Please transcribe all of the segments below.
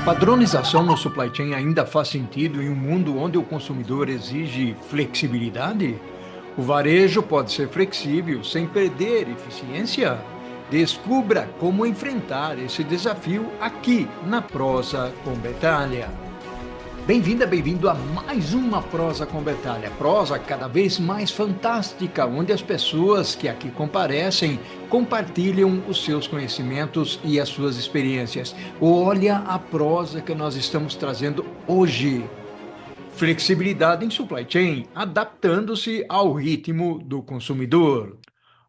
Padronização no supply chain ainda faz sentido em um mundo onde o consumidor exige flexibilidade? O varejo pode ser flexível sem perder eficiência? Descubra como enfrentar esse desafio aqui na Prosa com Betália. Bem-vinda, bem-vindo a mais uma Prosa com Betália. Prosa cada vez mais fantástica, onde as pessoas que aqui comparecem compartilham os seus conhecimentos e as suas experiências. Olha a prosa que nós estamos trazendo hoje. Flexibilidade em supply chain, adaptando-se ao ritmo do consumidor.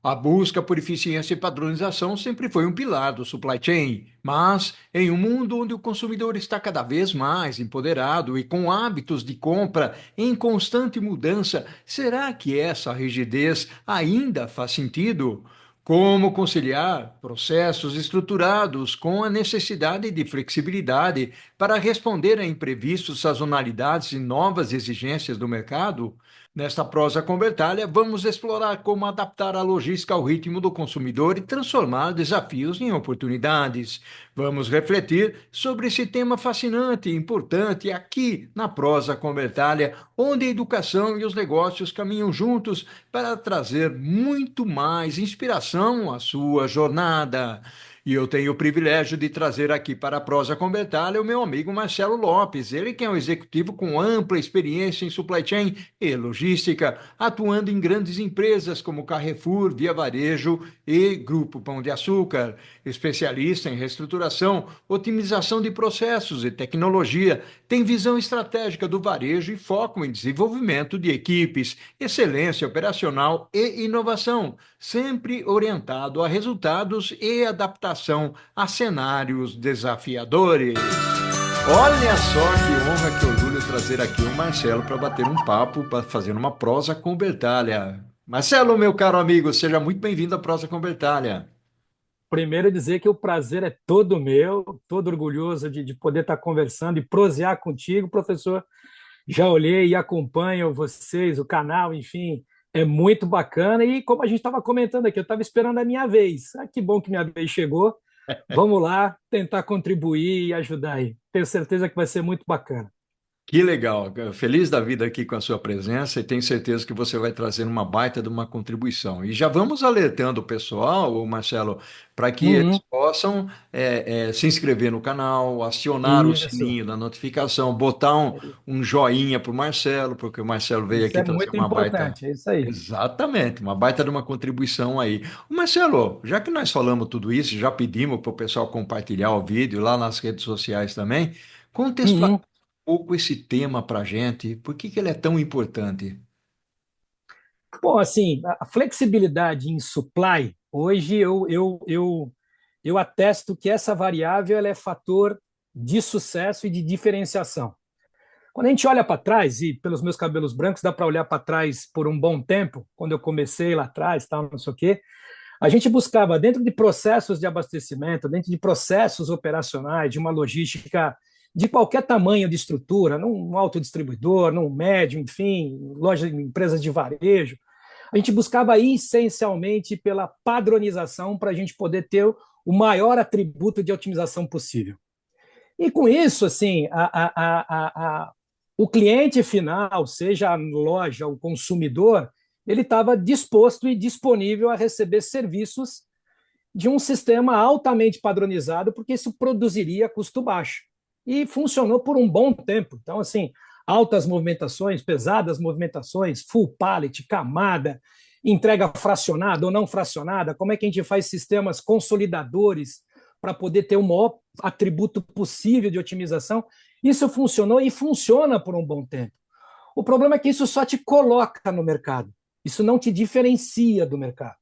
A busca por eficiência e padronização sempre foi um pilar do supply chain, mas em um mundo onde o consumidor está cada vez mais empoderado e com hábitos de compra em constante mudança, será que essa rigidez ainda faz sentido? Como conciliar processos estruturados com a necessidade de flexibilidade para responder a imprevistos, sazonalidades e novas exigências do mercado? Nesta prosa com Bertalha, vamos explorar como adaptar a logística ao ritmo do consumidor e transformar desafios em oportunidades. Vamos refletir sobre esse tema fascinante e importante aqui na prosa com Bertalha, onde a educação e os negócios caminham juntos para trazer muito mais inspiração à sua jornada. E eu tenho o privilégio de trazer aqui para a Prosa com Bertalha o meu amigo Marcelo Lopes, ele que é um executivo com ampla experiência em supply chain e logística, atuando em grandes empresas como Carrefour, Via Varejo e Grupo Pão de Açúcar, especialista em reestruturação, otimização de processos e tecnologia, tem visão estratégica do varejo e foco em desenvolvimento de equipes, excelência operacional e inovação, sempre orientado a resultados e adaptação a cenários desafiadores. Olha só que honra, que orgulho trazer aqui o Marcelo para bater um papo, para fazer uma prosa com Bertalha. Marcelo, meu caro amigo, seja muito bem-vindo à Prosa com Bertalha. Primeiro, dizer que o prazer é todo meu, todo orgulhoso de poder estar conversando e prosear contigo, professor. Já olhei e acompanho vocês, o canal, enfim, é muito bacana. E como a gente estava comentando aqui, eu estava esperando a minha vez. Ah, que bom que minha vez chegou. Vamos lá, tentar contribuir e ajudar aí. Tenho certeza que vai ser muito bacana. Que legal, feliz da vida aqui com a sua presença e tenho certeza que você vai trazer uma baita de uma contribuição. E já vamos alertando o pessoal, ô Marcelo, para que eles Uhum. possam se inscrever no canal, acionar o Isso, sininho da notificação, botar um joinha para o Marcelo, porque o Marcelo veio isso aqui é trazer muito uma baita. importante, é isso aí. Exatamente, uma baita de uma contribuição aí. Ô Marcelo, já que nós falamos tudo isso, já pedimos para o pessoal compartilhar o vídeo lá nas redes sociais também, contextualize Uhum. pouco esse tema para a gente? Por que que ele é tão importante? Bom, assim, a flexibilidade em supply, hoje eu atesto que essa variável ela é fator de sucesso e de diferenciação. Quando a gente olha para trás, e pelos meus cabelos brancos dá para olhar para trás por um bom tempo, quando eu comecei lá atrás, tal, não sei o quê, a gente buscava, dentro de processos de abastecimento, dentro de processos operacionais, de uma logística de qualquer tamanho de estrutura, num autodistribuidor, num médio, enfim, loja, empresas de varejo, a gente buscava essencialmente pela padronização para a gente poder ter o maior atributo de otimização possível. E com isso, assim, o cliente final, seja a loja, o consumidor, ele estava disposto e disponível a receber serviços de um sistema altamente padronizado, porque isso produziria custo baixo. E funcionou por um bom tempo. Então, assim, altas movimentações, pesadas movimentações, full pallet, camada, entrega fracionada ou não fracionada, como é que a gente faz sistemas consolidadores para poder ter o maior atributo possível de otimização. Isso funcionou e funciona por um bom tempo. O problema é que isso só te coloca no mercado. Isso não te diferencia do mercado.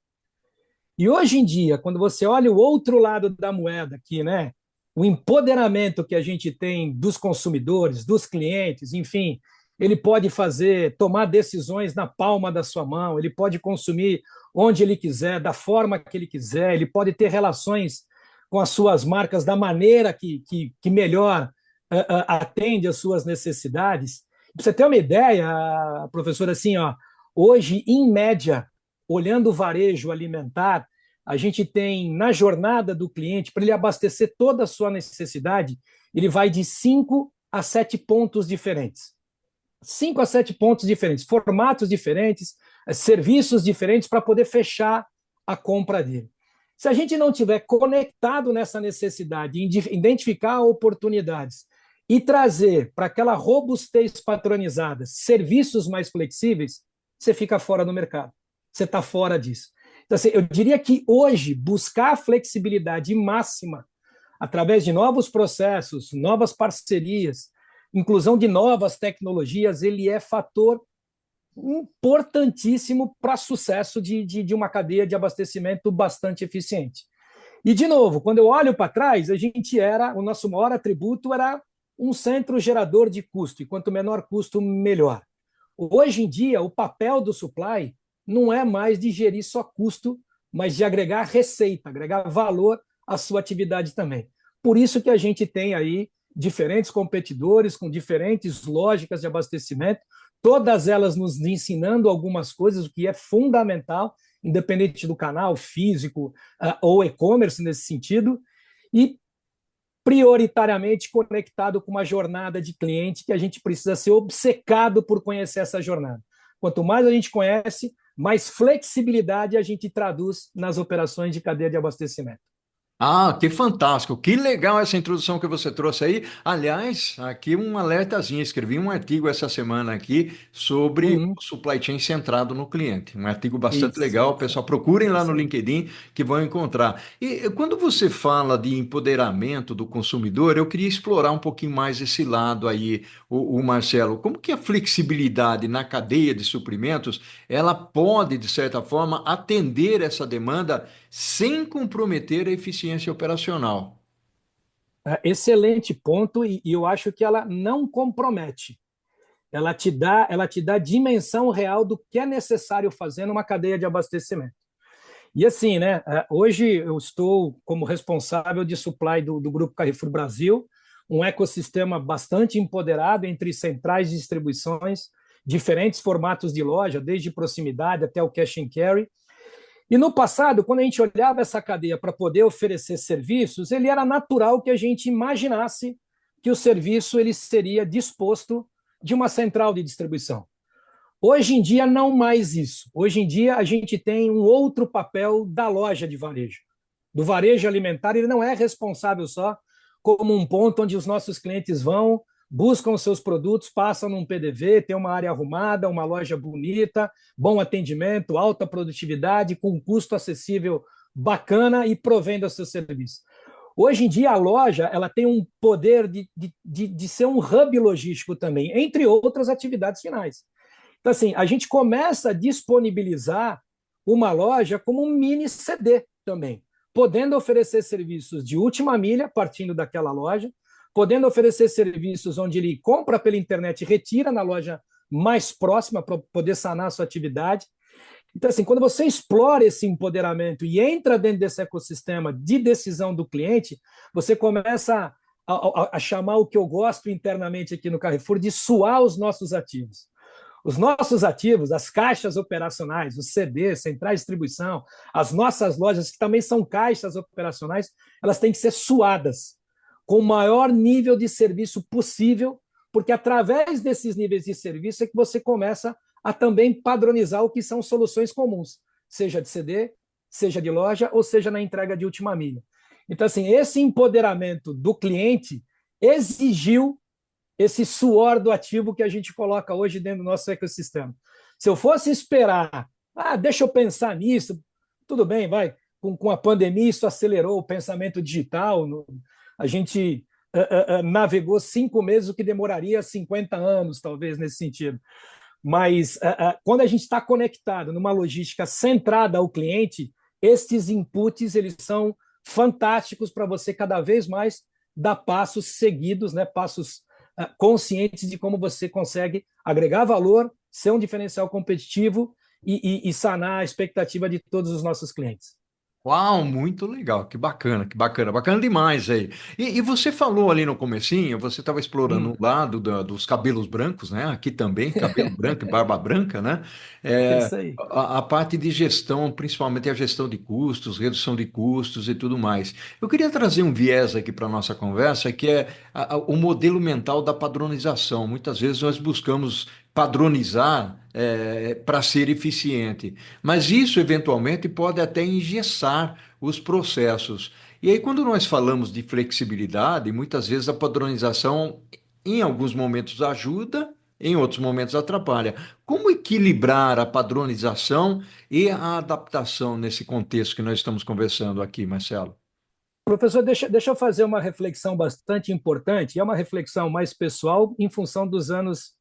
E hoje em dia, quando você olha o outro lado da moeda aqui, né? O empoderamento que a gente tem dos consumidores, dos clientes, enfim, ele pode fazer, tomar decisões na palma da sua mão, ele pode consumir onde ele quiser, da forma que ele quiser, ele pode ter relações com as suas marcas da maneira que melhor atende às suas necessidades. Para você ter uma ideia, professor, assim, ó, hoje, em média, olhando o varejo alimentar, a gente tem na jornada do cliente, para ele abastecer toda a sua necessidade, ele vai de 5 a 7 pontos diferentes. 5 a 7 pontos diferentes, formatos diferentes, serviços diferentes para poder fechar a compra dele. Se a gente não tiver conectado nessa necessidade, identificar oportunidades e trazer para aquela robustez patronizada serviços mais flexíveis, você fica fora do mercado. Você está fora disso. Então, assim, eu diria que hoje, buscar a flexibilidade máxima através de novos processos, novas parcerias, inclusão de novas tecnologias, ele é fator importantíssimo para sucesso de uma cadeia de abastecimento bastante eficiente. E, de novo, quando eu olho para trás, o nosso maior atributo era um centro gerador de custo, e quanto menor custo, melhor. Hoje em dia, o papel do supply não é mais de gerir só custo, mas de agregar receita, agregar valor à sua atividade também. Por isso que a gente tem aí diferentes competidores com diferentes lógicas de abastecimento, todas elas nos ensinando algumas coisas, o que é fundamental, independente do canal físico ou e-commerce nesse sentido, e prioritariamente conectado com uma jornada de cliente que a gente precisa ser obcecado por conhecer essa jornada. Quanto mais a gente conhece, mais flexibilidade a gente traduz nas operações de cadeia de abastecimento. Ah, que fantástico! Que legal essa introdução que você trouxe aí. Aliás, aqui um alertazinho. Escrevi um artigo essa semana aqui sobre Uhum. o supply chain centrado no cliente. Um artigo bastante legal. Isso, Pessoal, procurem lá no isso aí. LinkedIn que vão encontrar. E quando você fala de empoderamento do consumidor, eu queria explorar um pouquinho mais esse lado aí, o Marcelo. Como que a flexibilidade na cadeia de suprimentos, ela pode, de certa forma, atender essa demanda sem comprometer a eficiência operacional? Excelente ponto, e eu acho que ela não compromete. Ela te dá dimensão real do que é necessário fazer numa cadeia de abastecimento. E assim, né? Hoje eu estou como responsável de supply do Grupo Carrefour Brasil, um ecossistema bastante empoderado entre centrais de distribuições, diferentes formatos de loja, desde proximidade até o cash and carry. E no passado, quando a gente olhava essa cadeia para poder oferecer serviços, ele era natural que a gente imaginasse que o serviço ele seria disposto de uma central de distribuição. Hoje em dia, não mais isso. Hoje em dia, a gente tem um outro papel da loja de varejo. Do varejo alimentar, ele não é responsável só como um ponto onde os nossos clientes vão, buscam os seus produtos, passam num PDV, tem uma área arrumada, uma loja bonita, bom atendimento, alta produtividade, com um custo acessível bacana e provendo o seu serviço. Hoje em dia, a loja ela tem um poder de ser um hub logístico também, entre outras atividades finais. Então, assim, a gente começa a disponibilizar uma loja como um mini CD também, podendo oferecer serviços de última milha, partindo daquela loja, podendo oferecer serviços onde ele compra pela internet e retira na loja mais próxima para poder sanar a sua atividade. Então, assim, quando você explora esse empoderamento e entra dentro desse ecossistema de decisão do cliente, você começa a chamar o que eu gosto internamente aqui no Carrefour de suar os nossos ativos. Os nossos ativos, as caixas operacionais, os CDs, centrais de distribuição, as nossas lojas, que também são caixas operacionais, elas têm que ser suadas com o maior nível de serviço possível, porque através desses níveis de serviço é que você começa a também padronizar o que são soluções comuns, seja de CD, seja de loja, ou seja na entrega de última milha. Então, assim, esse empoderamento do cliente exigiu esse suor do ativo que a gente coloca hoje dentro do nosso ecossistema. Se eu fosse esperar, deixa eu pensar nisso, tudo bem, vai. Com a pandemia, isso acelerou o pensamento digital. A gente navegou 5 meses, o que demoraria 50 anos, talvez, nesse sentido. Mas quando a gente está conectado numa logística centrada ao cliente, estes inputs eles são fantásticos para você cada vez mais dar passos seguidos, né, passos conscientes de como você consegue agregar valor, ser um diferencial competitivo e sanar a expectativa de todos os nossos clientes. Uau, muito legal, que bacana, bacana demais aí. E você falou ali no comecinho, você estava explorando um Hum, lado dos cabelos brancos, né? Aqui também, cabelo branco e barba branca, né? é É, isso aí. a parte de gestão, principalmente a gestão de custos, redução de custos e tudo mais. Eu queria trazer um viés aqui para a nossa conversa, que é o modelo mental da padronização. Muitas vezes nós buscamos padronizar para ser eficiente. Mas isso, eventualmente, pode até engessar os processos. E aí, quando nós falamos de flexibilidade, muitas vezes a padronização, em alguns momentos, ajuda, em outros momentos, atrapalha. Como equilibrar a padronização e a adaptação nesse contexto que nós estamos conversando aqui, Marcelo? Professor, deixa eu fazer uma reflexão bastante importante, é uma reflexão mais pessoal em função dos anos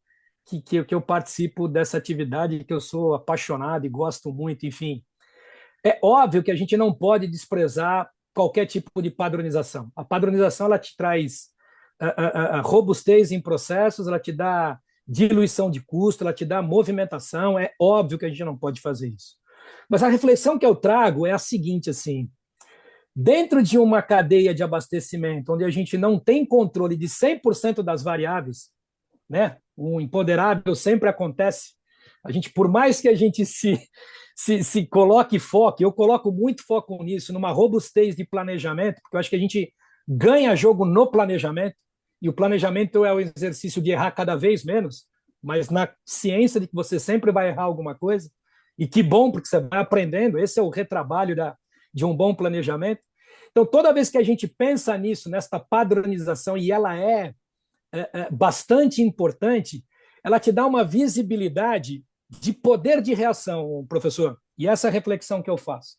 que eu participo dessa atividade, que eu sou apaixonado e gosto muito, enfim. É óbvio que a gente não pode desprezar qualquer tipo de padronização. A padronização ela te traz a robustez em processos, ela te dá diluição de custo, ela te dá movimentação. É óbvio que a gente não pode fazer isso. Mas a reflexão que eu trago é a seguinte, assim, dentro de uma cadeia de abastecimento onde a gente não tem controle de 100% das variáveis, né? O imponderável sempre acontece. A gente, por mais que a gente se coloque foco, eu coloco muito foco nisso, numa robustez de planejamento, porque eu acho que a gente ganha jogo no planejamento, e o planejamento é o exercício de errar cada vez menos, mas na ciência de que você sempre vai errar alguma coisa, e que bom, porque você vai aprendendo, esse é o retrabalho de um bom planejamento. Então, toda vez que a gente pensa nisso, nesta padronização, e ela é bastante importante, ela te dá uma visibilidade de poder de reação, professor. E essa é a reflexão que eu faço.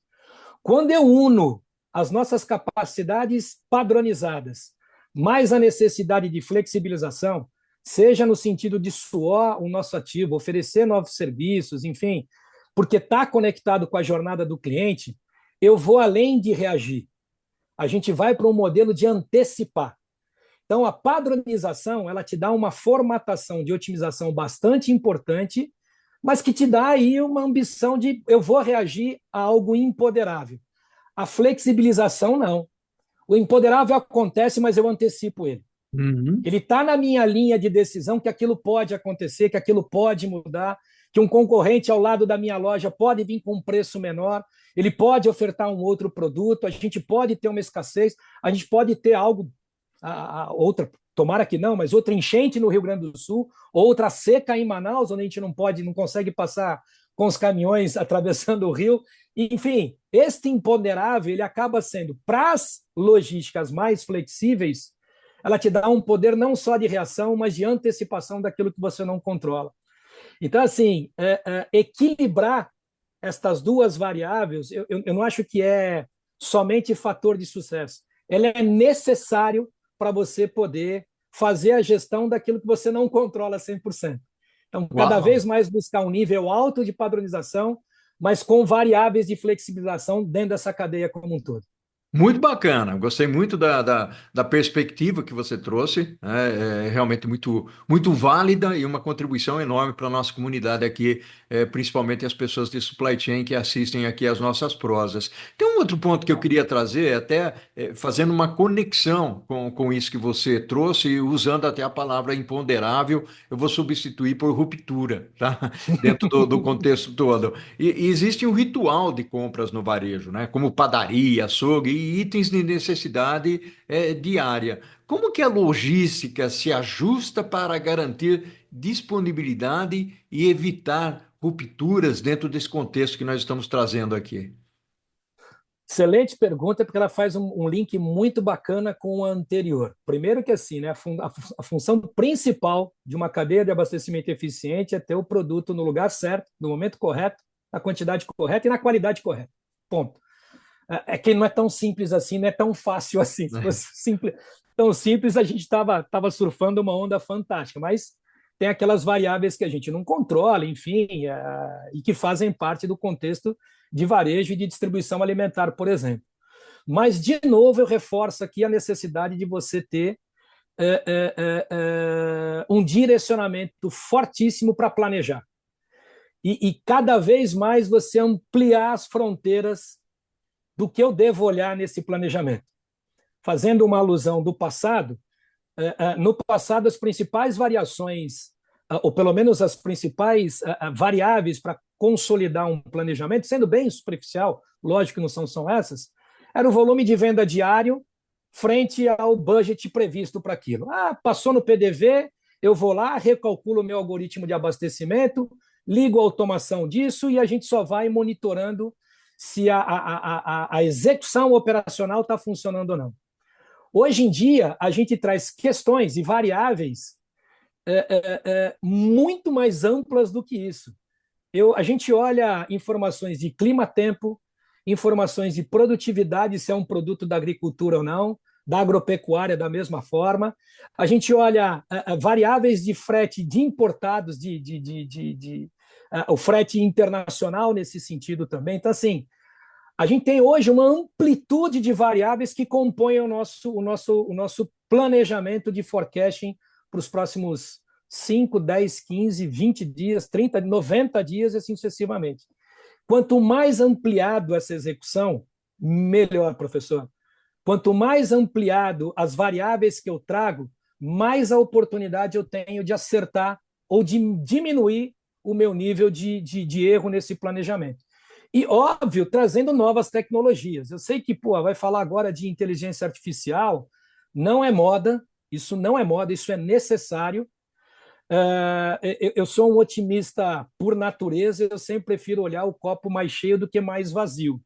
Quando eu uno as nossas capacidades padronizadas, mais a necessidade de flexibilização, seja no sentido de suar o nosso ativo, oferecer novos serviços, enfim, porque está conectado com a jornada do cliente, eu vou além de reagir. A gente vai para um modelo de antecipar. Então, a padronização, ela te dá uma formatação de otimização bastante importante, mas que te dá aí uma ambição de eu vou reagir a algo imponderável. A flexibilização, não. O imponderável acontece, mas eu antecipo ele. Uhum. Ele está na minha linha de decisão que aquilo pode acontecer, que aquilo pode mudar, que um concorrente ao lado da minha loja pode vir com um preço menor, ele pode ofertar um outro produto, a gente pode ter uma escassez, a gente pode ter algo, outra, tomara que não, mas outra enchente no Rio Grande do Sul, outra seca em Manaus, onde a gente não pode, não consegue passar com os caminhões atravessando o rio. Enfim, este imponderável ele acaba sendo, para as logísticas mais flexíveis, ela te dá um poder não só de reação, mas de antecipação daquilo que você não controla. Então, assim, equilibrar estas duas variáveis, eu não acho que é somente fator de sucesso. Ele é necessário para você poder fazer a gestão daquilo que você não controla 100%. Então, cada Uau! vez mais buscar um nível alto de padronização, mas com variáveis de flexibilização dentro dessa cadeia como um todo. Muito bacana, gostei muito da perspectiva que você trouxe, é realmente muito, muito válida e uma contribuição enorme para a nossa comunidade aqui, principalmente as pessoas de supply chain que assistem aqui às nossas prosas. Tem um outro ponto que eu queria trazer, até fazendo uma conexão com isso que você trouxe, e usando até a palavra imponderável, eu vou substituir por ruptura, tá? Dentro do contexto todo. E existe um ritual de compras no varejo, né? Como padaria, açougue e itens de necessidade diária. Como que a logística se ajusta para garantir disponibilidade e evitar rupturas dentro desse contexto que nós estamos trazendo aqui? Excelente pergunta, porque ela faz um link muito bacana com o anterior. Primeiro que assim, né, a função principal de uma cadeia de abastecimento eficiente é ter o produto no lugar certo, no momento correto, na quantidade correta e na qualidade correta. Ponto. É que não é tão simples assim, não é tão fácil assim. Se fosse simples, tão simples, a gente estava surfando uma onda fantástica, mas tem aquelas variáveis que a gente não controla, enfim, e que fazem parte do contexto de varejo e de distribuição alimentar, por exemplo. Mas, de novo, eu reforço aqui a necessidade de você ter um direcionamento fortíssimo para planejar. E cada vez mais você ampliar as fronteiras do que eu devo olhar nesse planejamento. Fazendo uma alusão do passado, no passado as principais variações, ou pelo menos as principais variáveis para consolidar um planejamento, sendo bem superficial, lógico que não são essas, era o volume de venda diário frente ao budget previsto para aquilo. Passou no PDV, eu vou lá, recalculo o meu algoritmo de abastecimento, ligo a automação disso e a gente só vai monitorando se a execução operacional está funcionando ou não. Hoje em dia, a gente traz questões e variáveis muito mais amplas do que isso. A gente olha informações de clima-tempo, informações de produtividade, se é um produto da agricultura ou não, da agropecuária da mesma forma. A gente olha variáveis de frete de importados, o frete internacional nesse sentido também. Então, assim, a gente tem hoje uma amplitude de variáveis que compõem o nosso planejamento de forecasting para os próximos 5, 10, 15, 20 dias, 30, 90 dias e assim sucessivamente. Quanto mais ampliado essa execução, melhor, professor. Quanto mais ampliado as variáveis que eu trago, mais a oportunidade eu tenho de acertar ou de diminuir o meu nível de erro nesse planejamento. E, óbvio, trazendo novas tecnologias. Eu sei que vai falar agora de inteligência artificial, não é moda, isso não é moda, isso é necessário. Eu sou um otimista por natureza, eu sempre prefiro olhar o copo mais cheio do que mais vazio.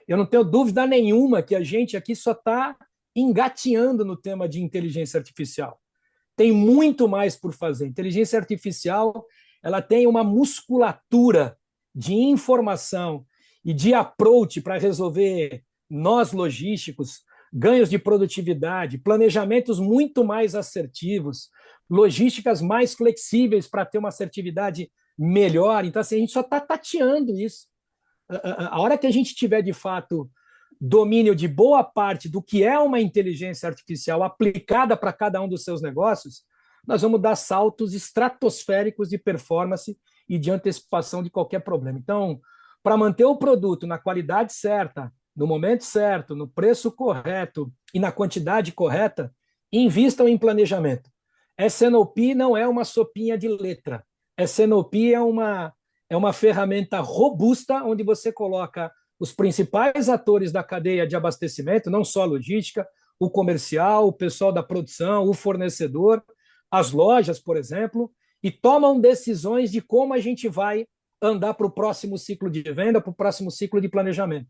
Eu não tenho dúvida nenhuma que a gente aqui só está engatinhando no tema de inteligência artificial. Tem muito mais por fazer. Inteligência artificial, ela tem uma musculatura de informação e de approach para resolver nós logísticos, ganhos de produtividade, planejamentos muito mais assertivos, logísticas mais flexíveis para ter uma assertividade melhor. Então, assim, a gente só está tateando isso. A hora que a gente tiver, de fato, domínio de boa parte do que é uma inteligência artificial aplicada para cada um dos seus negócios, nós vamos dar saltos estratosféricos de performance e de antecipação de qualquer problema. Então, para manter o produto na qualidade certa, no momento certo, no preço correto e na quantidade correta, invistam em planejamento. S&OP não é uma sopinha de letra. S&OP é uma ferramenta robusta onde você coloca os principais atores da cadeia de abastecimento, não só a logística, o comercial, o pessoal da produção, o fornecedor, as lojas, por exemplo, e tomam decisões de como a gente vai andar para o próximo ciclo de venda, para o próximo ciclo de planejamento.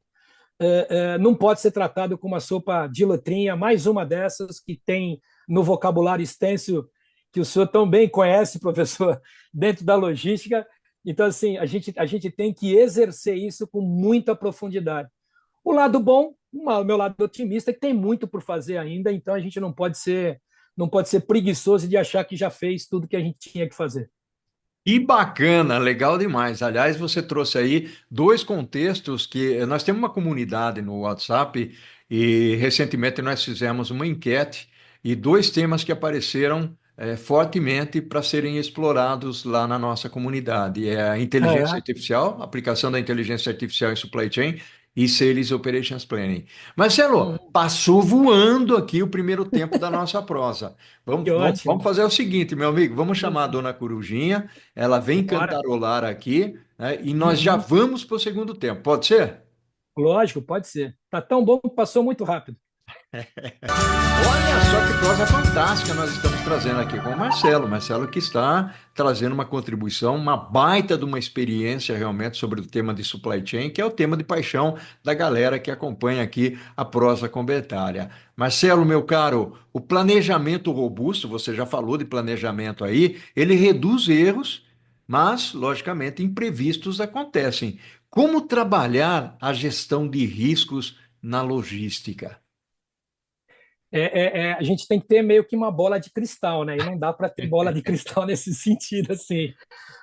Não pode ser tratado como uma sopa de letrinha, mais uma dessas que tem no vocabulário extenso que o senhor tão bem conhece, professor, dentro da logística. Então, assim, a gente tem que exercer isso com muita profundidade. O lado bom, o meu lado otimista, é que tem muito por fazer ainda, então a gente não pode ser preguiçoso de achar que já fez tudo que a gente tinha que fazer. Que bacana, legal demais. Aliás, você trouxe aí dois contextos que nós temos uma comunidade no WhatsApp e recentemente nós fizemos uma enquete e dois temas que apareceram fortemente para serem explorados lá na nossa comunidade. É a inteligência É. artificial, a aplicação da inteligência artificial em supply chain e Sales Operations Planning. Marcelo, passou voando aqui o primeiro tempo da nossa prosa. Que Vamos ótimo. fazer o seguinte, meu amigo, vamos chamar a dona Corujinha, ela vem Bora. cantarolar aqui, né, e nós já Uhum. vamos para o segundo tempo, pode ser? Lógico, pode ser. Tá tão bom que passou muito rápido. Olha só que prosa fantástica nós estamos trazendo aqui com o Marcelo. Marcelo que está trazendo uma contribuição, uma baita de uma experiência realmente sobre o tema de supply chain, que é o tema de paixão da galera que acompanha aqui a prosa comentária. Marcelo, meu caro, o planejamento robusto, você já falou de planejamento aí, ele reduz erros, mas, logicamente, imprevistos acontecem. Como trabalhar a gestão de riscos na logística? A gente tem que ter meio que uma bola de cristal, né? E não dá para ter bola de cristal nesse sentido, assim.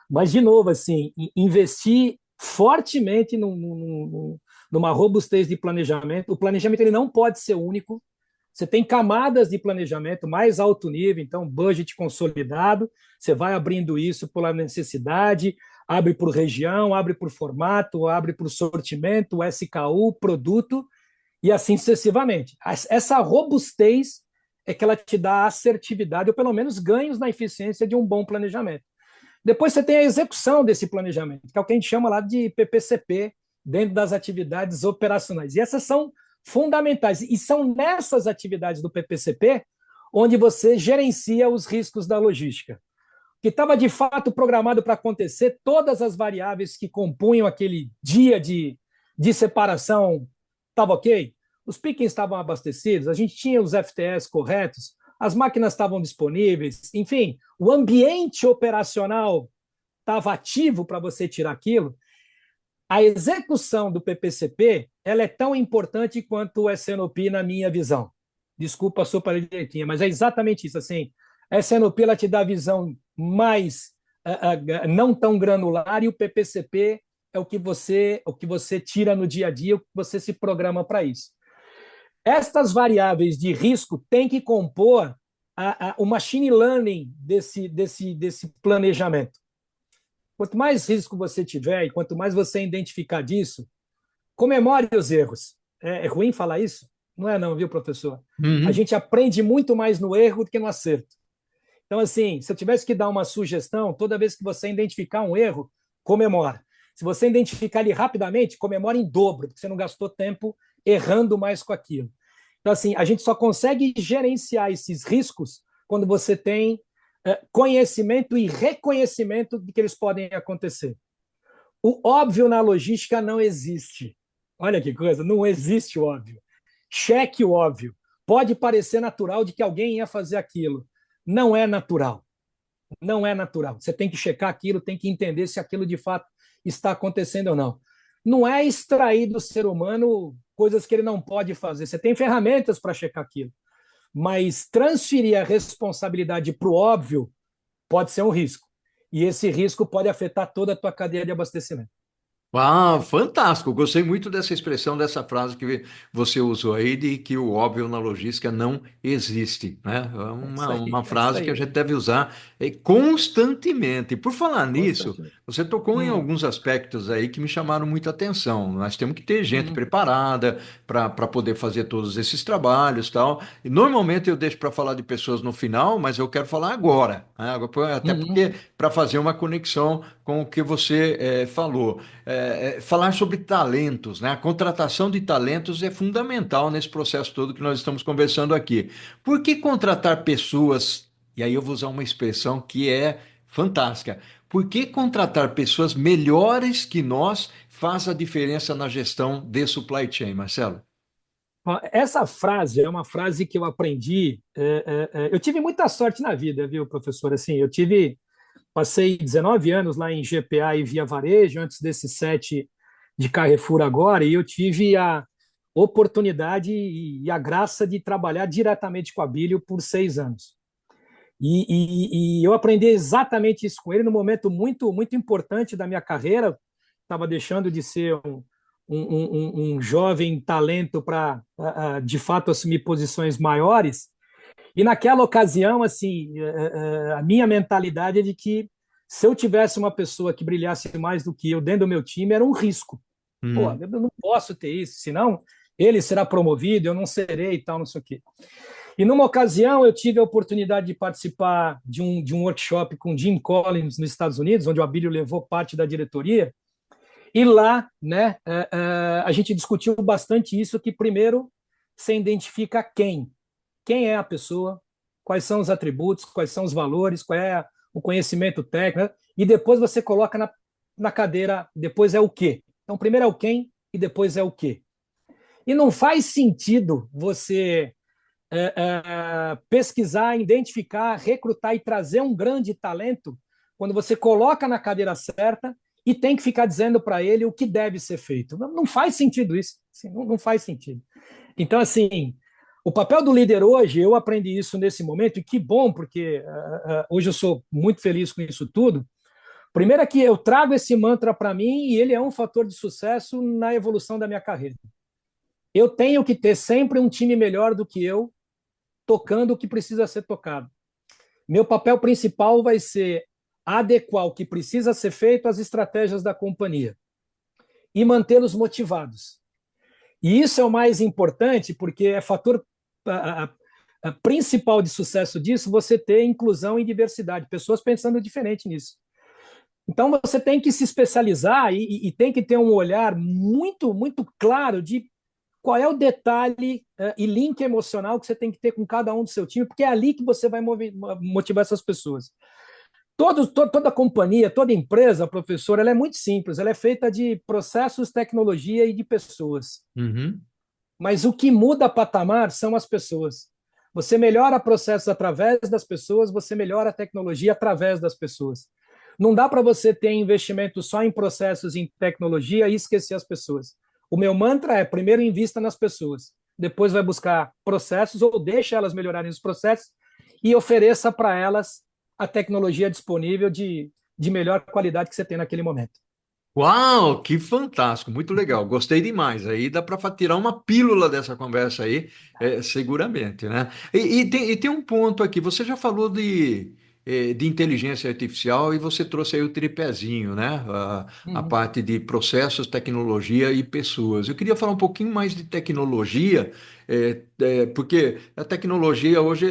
Mas, de novo, assim, investir fortemente numa robustez de planejamento. O planejamento ele não pode ser único. Você tem camadas de planejamento mais alto nível, então, budget consolidado. Você vai abrindo isso pela necessidade, Abre por região, abre por formato, abre por sortimento, SKU, produto, e assim sucessivamente. Essa robustez é que ela te dá assertividade, ou pelo menos ganhos na eficiência de um bom planejamento. Depois você tem a execução desse planejamento, que é o que a gente chama lá de PPCP, dentro das atividades operacionais. E essas são fundamentais. E são nessas atividades do PPCP onde você gerencia os riscos da logística. Que estava de fato programado para acontecer, todas as variáveis que compunham aquele dia de separação estavam ok, os pickings estavam abastecidos, a gente tinha os FTS corretos, as máquinas estavam disponíveis, enfim, o ambiente operacional estava ativo para você tirar aquilo. A execução do PPCP ela é tão importante quanto o SNOP na minha visão. Desculpa a sopa direitinha, mas é exatamente isso. Assim, a SNOP ela te dá a visão mais não tão granular e o PPCP é o que você tira no dia a dia, o que você se programa para isso. Estas variáveis de risco têm que compor o machine learning desse planejamento. Quanto mais risco você tiver e quanto mais você identificar disso, comemore os erros. É ruim falar isso? Não é não, viu, professor? A Uhum. gente aprende muito mais no erro do que no acerto. Então, assim, se eu tivesse que dar uma sugestão, toda vez que você identificar um erro, comemora. Se você identificar ele rapidamente, comemora em dobro, porque você não gastou tempo errando mais com aquilo. Então, assim, a gente só consegue gerenciar esses riscos quando você tem conhecimento e reconhecimento de que eles podem acontecer. O óbvio na logística não existe. Olha que coisa, não existe o óbvio. Cheque o óbvio. Pode parecer natural de que alguém ia fazer aquilo. Não é natural. Não é natural. Você tem que checar aquilo, tem que entender se aquilo de fato está acontecendo ou não. Não é extrair do ser humano coisas que ele não pode fazer. Você tem ferramentas para checar aquilo. Mas transferir a responsabilidade para o óbvio pode ser um risco. E esse risco pode afetar toda a tua cadeia de abastecimento. Ah, fantástico! Gostei muito dessa expressão, dessa frase que você usou aí, de que o óbvio na logística não existe, né? É É uma, isso aí, uma é isso frase que a aí. gente deve usar constantemente. Por falar nisso, Constantemente. você tocou em Hum, alguns aspectos aí que me chamaram muita atenção. Nós temos que ter gente hum, preparada para poder fazer todos esses trabalhos, tal. E normalmente eu deixo para falar de pessoas no final, mas eu quero falar agora, né? Até hum. porque para fazer uma conexão com o que você falou. Falar sobre talentos, né? A contratação de talentos é fundamental nesse processo todo que nós estamos conversando aqui. Por que contratar pessoas? E aí eu vou usar uma expressão que é fantástica. Por que contratar pessoas melhores que nós faz a diferença na gestão de supply chain, Marcelo? Ó, essa frase é uma frase que eu aprendi. Eu tive muita sorte na vida, viu, professor? Assim, passei 19 anos lá em GPA e Via Varejo, antes desses 7 de Carrefour agora, e eu tive a oportunidade e a graça de trabalhar diretamente com a Abílio por 6 anos. E eu aprendi exatamente isso com ele num momento muito, muito importante da minha carreira. Estava deixando de ser um jovem talento para, de fato, assumir posições maiores. E naquela ocasião, assim, a minha mentalidade é de que se eu tivesse uma pessoa que brilhasse mais do que eu dentro do meu time, era um risco. Pô, Hum. eu não posso ter isso, senão ele será promovido, eu não serei e tal, não sei o quê. E numa ocasião eu tive a oportunidade de participar de um workshop com Jim Collins nos Estados Unidos, onde o Abílio levou parte da diretoria. E lá, né, a gente discutiu bastante isso, que primeiro você identifica quem é a pessoa, quais são os atributos, quais são os valores, qual é o conhecimento técnico, né? E depois você coloca na cadeira, depois é o quê. Então, primeiro é o quem e depois é o quê. E não faz sentido você pesquisar, identificar, recrutar e trazer um grande talento quando você coloca na cadeira certa e tem que ficar dizendo para ele o que deve ser feito. Não faz sentido isso. Assim, não faz sentido. Então, assim, o papel do líder hoje, eu aprendi isso nesse momento, e que bom, porque hoje eu sou muito feliz com isso tudo. Primeiro é que eu trago esse mantra para mim e ele é um fator de sucesso na evolução da minha carreira. Eu tenho que ter sempre um time melhor do que eu, tocando o que precisa ser tocado. Meu papel principal vai ser adequar o que precisa ser feito às estratégias da companhia e mantê-los motivados. E isso é o mais importante, porque é fator principal de sucesso disso você ter inclusão e diversidade, pessoas pensando diferente nisso. Então você tem que se especializar e tem que ter um olhar muito, muito claro de qual é o detalhe e link emocional que você tem que ter com cada um do seu time, porque é ali que você vai motivar essas pessoas. Toda companhia, toda empresa, professor, ela é muito simples, ela é feita de processos, tecnologia e de pessoas. Uhum. Mas o que muda patamar são as pessoas. Você melhora processos através das pessoas, você melhora a tecnologia através das pessoas. Não dá para você ter investimento só em processos, em tecnologia e esquecer as pessoas. O meu mantra é: primeiro invista nas pessoas, depois vai buscar processos ou deixa elas melhorarem os processos e ofereça para elas a tecnologia disponível de melhor qualidade que você tem naquele momento. Uau, que fantástico, muito legal, gostei demais. Aí dá para tirar uma pílula dessa conversa aí, seguramente, né? E tem um ponto aqui, você já falou de inteligência artificial e você trouxe aí o tripézinho, né? A Uhum. parte de processos, tecnologia e pessoas. Eu queria falar um pouquinho mais de tecnologia, porque a tecnologia hoje,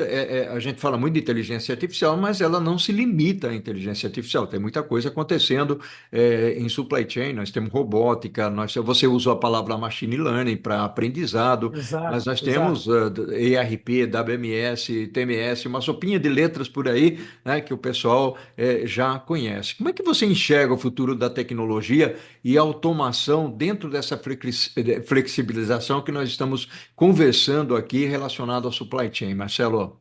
a gente fala muito de inteligência artificial, mas ela não se limita à inteligência artificial, tem muita coisa acontecendo em supply chain, nós temos robótica, você usou a palavra machine learning para aprendizado, mas Exato, nós temos exato. ERP, WMS, TMS, uma sopinha de letras por aí, né, que o pessoal já conhece. Como é que você enxerga o futuro da tecnologia e automação dentro dessa flexibilização que nós estamos conversando aqui relacionado ao supply chain, Marcelo?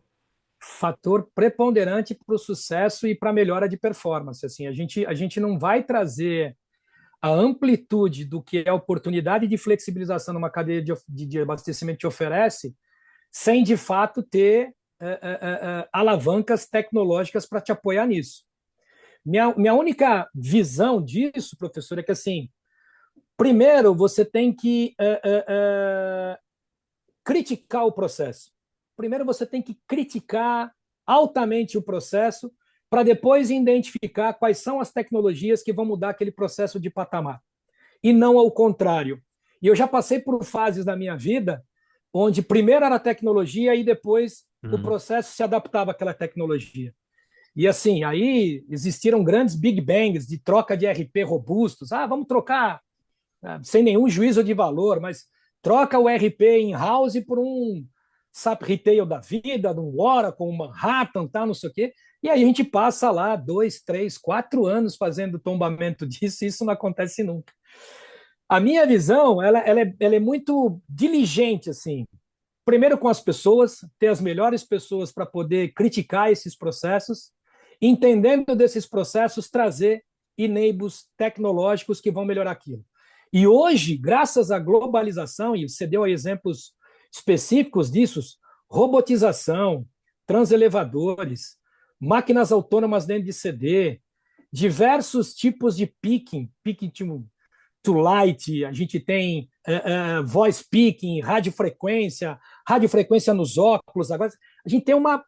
Fator preponderante para o sucesso e para a melhora de performance. Assim, a gente não vai trazer a amplitude do que a oportunidade de flexibilização numa cadeia de abastecimento te oferece, sem de fato ter alavancas tecnológicas para te apoiar nisso. Minha única visão disso, professor, é que assim, primeiro você tem que criticar o processo. Primeiro você tem que criticar altamente o processo para depois identificar quais são as tecnologias que vão mudar aquele processo de patamar. E não ao contrário. E eu já passei por fases da minha vida onde primeiro era a tecnologia e depois o Uhum. processo se adaptava àquela tecnologia. E assim, aí existiram grandes big bangs de troca de RP robustos. Ah, vamos trocar sem nenhum juízo de valor, mas troca o RP in-house por um SAP Retail da vida, um Oracle, um Manhattan, tal, não sei o quê. E aí a gente passa lá 2, 3, 4 anos fazendo tombamento disso e isso não acontece nunca. A minha visão, ela é muito diligente, assim. Primeiro com as pessoas, ter as melhores pessoas para poder criticar esses processos, entendendo desses processos, trazer enables tecnológicos que vão melhorar aquilo. E hoje, graças à globalização, e você deu exemplos específicos disso, robotização, transelevadores, máquinas autônomas dentro de CD, diversos tipos de picking to light, a gente tem voice picking, radiofrequência nos óculos. Agora, a gente tem uma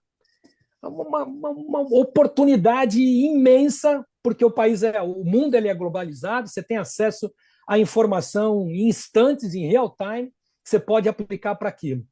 oportunidade imensa, porque o mundo ele é globalizado, você tem acesso à informação em instantes, em real time, que você pode aplicar para aquilo.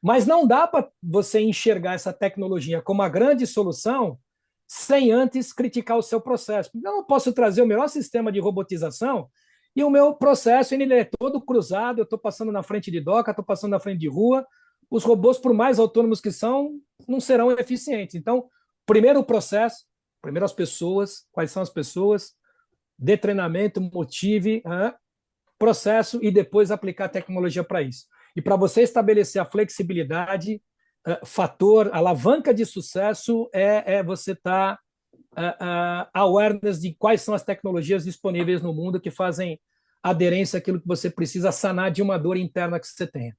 Mas não dá para você enxergar essa tecnologia como a grande solução sem antes criticar o seu processo. Eu não posso trazer o melhor sistema de robotização e o meu processo ele é todo cruzado, eu estou passando na frente de doca, estou passando na frente de rua, os robôs, por mais autônomos que são, não serão eficientes. Então, primeiro o processo, primeiro as pessoas, quais são as pessoas, dê treinamento, motive, processo e depois aplicar tecnologia para isso. E para você estabelecer a flexibilidade, fator, alavanca de sucesso é você estar awareness de quais são as tecnologias disponíveis no mundo que fazem aderência àquilo que você precisa sanar de uma dor interna que você tenha.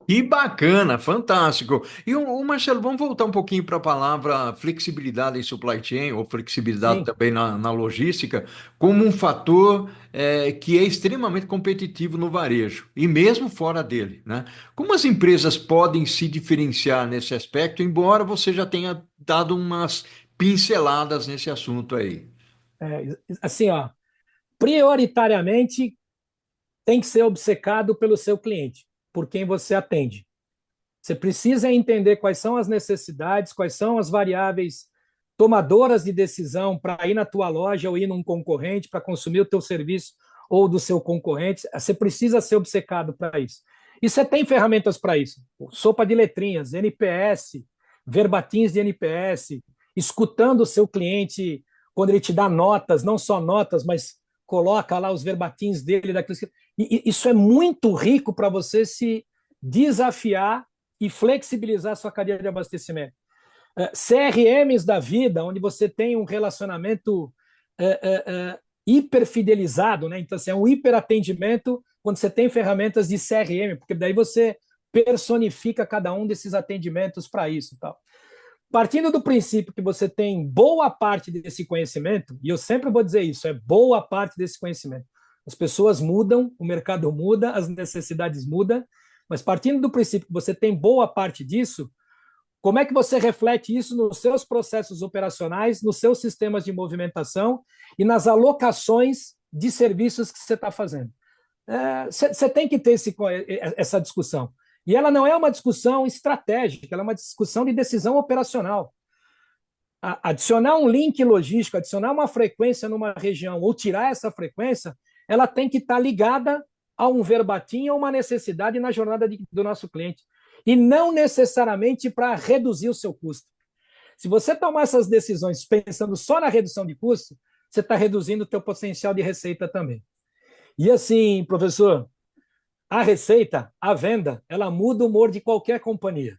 Que bacana, fantástico. E Marcelo, vamos voltar um pouquinho para a palavra flexibilidade em supply chain, ou flexibilidade Sim. também na logística, como um fator que é extremamente competitivo no varejo, e mesmo fora dele, né? Como as empresas podem se diferenciar nesse aspecto, embora você já tenha dado umas pinceladas nesse assunto aí. Assim, ó, prioritariamente tem que ser obcecado pelo seu cliente, por quem você atende. Você precisa entender quais são as necessidades, quais são as variáveis tomadoras de decisão para ir na tua loja ou ir num concorrente, para consumir o teu serviço ou do seu concorrente. Você precisa ser obcecado para isso. E você tem ferramentas para isso. Sopa de letrinhas, NPS, verbatins de NPS, escutando o seu cliente quando ele te dá notas, não só notas, mas coloca lá os verbatins dele. E isso é muito rico para você se desafiar e flexibilizar a sua cadeia de abastecimento. CRMs da vida, onde você tem um relacionamento hiperfidelizado, né? Então, assim, é um hiperatendimento quando você tem ferramentas de CRM, porque daí você personifica cada um desses atendimentos para isso. Tal. Partindo do princípio que você tem boa parte desse conhecimento, e eu sempre vou dizer isso, é boa parte desse conhecimento. As pessoas mudam, o mercado muda, as necessidades mudam, mas partindo do princípio que você tem boa parte disso, como é que você reflete isso nos seus processos operacionais, nos seus sistemas de movimentação e nas alocações de serviços que você está fazendo? Você tem que ter essa discussão. E ela não é uma discussão estratégica, ela é uma discussão de decisão operacional. Adicionar um link logístico, adicionar uma frequência numa região ou tirar essa frequência, ela tem que estar ligada a um verbatim ou uma necessidade na jornada do nosso cliente. E não necessariamente para reduzir o seu custo. Se você tomar essas decisões pensando só na redução de custo, você está reduzindo o teu potencial de receita também. E assim, professor, a receita, a venda, ela muda o humor de qualquer companhia.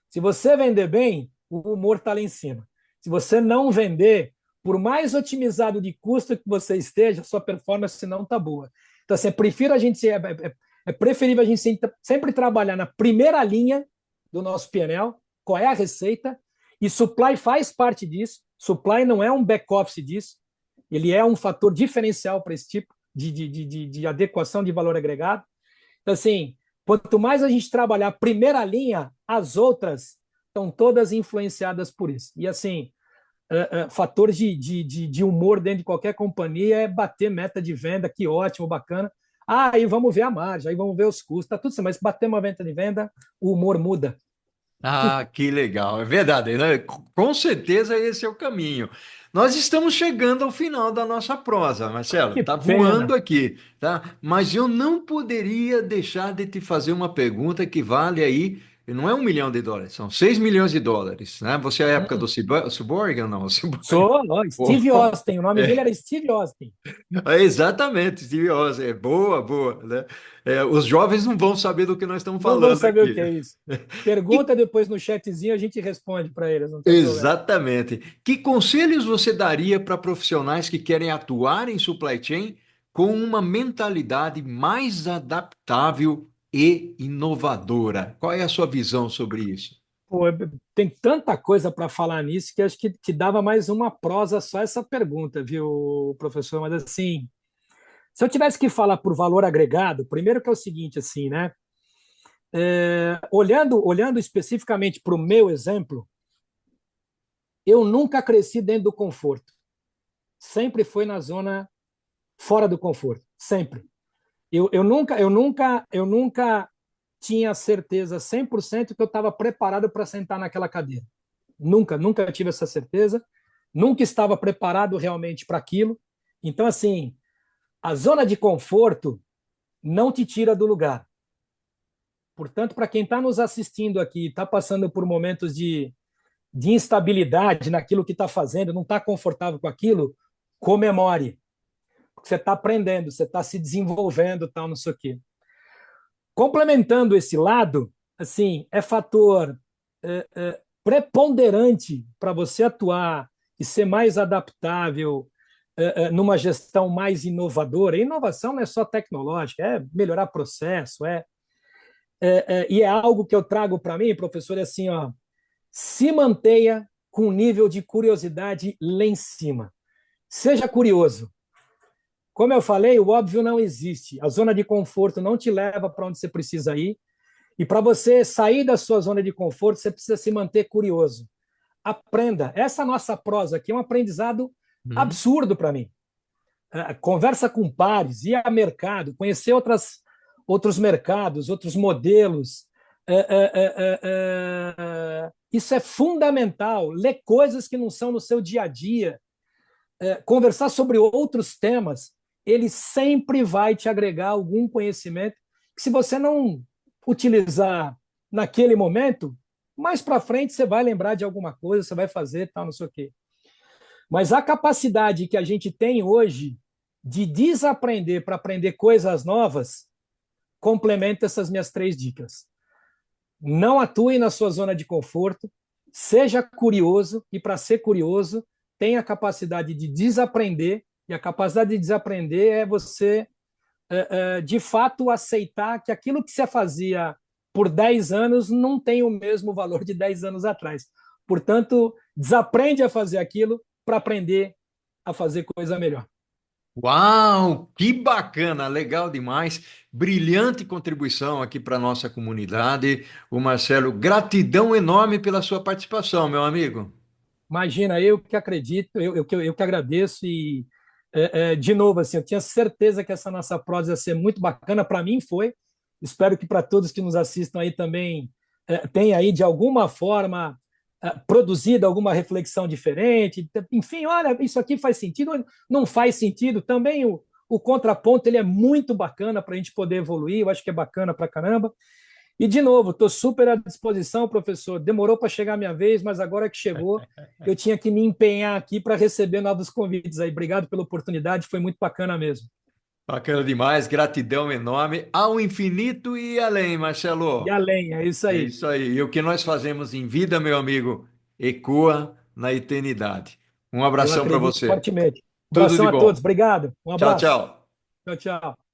Se você vender bem, o humor está lá em cima. Se você não vender, por mais otimizado de custo que você esteja, sua performance não está boa. Então, assim, é preferível a gente sempre trabalhar na primeira linha do nosso PNL, qual é a receita, e supply faz parte disso. Supply não é um back-office disso, ele é um fator diferencial para esse tipo de adequação de valor agregado. Então, assim, quanto mais a gente trabalhar a primeira linha, as outras estão todas influenciadas por isso. E, assim, fator de humor dentro de qualquer companhia é bater meta de venda, que ótimo, bacana. Aí vamos ver a margem, aí vamos ver os custos, tá tudo certo, mas bater uma meta de venda, o humor muda. Ah, que legal, é verdade, né? Com certeza esse é o caminho. Nós estamos chegando ao final da nossa prosa, Marcelo. Que Tá voando pena. aqui, tá? Mas eu não poderia deixar de te fazer uma pergunta que vale aí, não é US$ 1 milhão, são US$ 6 milhões, né? Você é a época do Cyborg ou não? Sou, ó, Steve Austin, o nome dele era Steve Austin. É, exatamente, Steve Oz, é boa, boa, né? Os jovens não vão saber do que nós estamos Não vão falando saber o aqui. que é isso. Que- Pergunta depois no chatzinho, a gente responde para eles, não tem problema. Exatamente. Que conselhos você daria para profissionais que querem atuar em supply chain com uma mentalidade mais adaptável e inovadora? Qual é a sua visão sobre isso? Pô, tem tanta coisa para falar nisso que acho que dava mais uma prosa só essa pergunta, viu, professor? Mas assim, se eu tivesse que falar por valor agregado, primeiro que é o seguinte, assim, né? Olhando especificamente para o meu exemplo, eu nunca cresci dentro do conforto. Sempre foi na zona fora do conforto. Sempre. Eu nunca tinha certeza 100% que eu estava preparado para sentar naquela cadeira. Nunca tive essa certeza. Nunca estava preparado realmente para aquilo. Então, assim, a zona de conforto não te tira do lugar. Portanto, para quem está nos assistindo aqui, está passando por momentos de instabilidade naquilo que está fazendo, não está confortável com aquilo, comemore. Porque você está aprendendo, você está se desenvolvendo, tal, não sei o quê. Complementando esse lado, assim, é fator preponderante para você atuar e ser mais adaptável numa gestão mais inovadora. E inovação não é só tecnológica, é melhorar processo, e é algo que eu trago para mim, professor, é assim, ó, se mantenha com um nível de curiosidade lá em cima. Seja curioso. Como eu falei, o óbvio não existe. A zona de conforto não te leva para onde você precisa ir. E para você sair da sua zona de conforto, você precisa se manter curioso. aprenda. Essa nossa prosa aqui é um aprendizado Hum. absurdo para mim. Conversa com pares, ir a mercado, conhecer outros mercados, outros modelos. Isso é fundamental. Ler coisas que não são no seu dia a dia, conversar sobre outros temas, ele sempre vai te agregar algum conhecimento que, se você não utilizar naquele momento, mais para frente você vai lembrar de alguma coisa, você vai fazer, tal, não sei o quê. Mas a capacidade que a gente tem hoje de desaprender para aprender coisas novas complementa essas minhas 3 dicas. Não atue na sua zona de conforto, seja curioso, e para ser curioso, tenha a capacidade de desaprender, e a capacidade de desaprender é você, de fato, aceitar que aquilo que você fazia por 10 anos não tem o mesmo valor de 10 anos atrás. Portanto, desaprende a fazer aquilo para aprender a fazer coisa melhor. Uau, que bacana, legal demais. Brilhante contribuição aqui para a nossa comunidade. O Marcelo, gratidão enorme pela sua participação, meu amigo. Imagina, eu que acredito, eu que agradeço e, de novo, assim, eu tinha certeza que essa nossa prosa ia ser muito bacana, para mim foi, espero que para todos que nos assistam aí também tenha aí, de alguma forma, produzido alguma reflexão diferente, enfim, olha, isso aqui faz sentido, não faz sentido, também o contraponto, ele é muito bacana para a gente poder evoluir, eu acho que é bacana para caramba, e, de novo, estou super à disposição, professor. Demorou para chegar a minha vez, mas agora que chegou, eu tinha que me empenhar aqui para receber novos convites aí. Obrigado pela oportunidade, foi muito bacana mesmo. Bacana demais, gratidão enorme ao infinito e além, E Marcelo. além, é isso É aí. isso aí. E o que nós fazemos em vida, meu amigo, ecoa na eternidade. Um Eu abração para acredito você. fortemente. Um Tudo abração de a todos, bom. obrigado. Um Tchau, abraço. tchau. Tchau, tchau.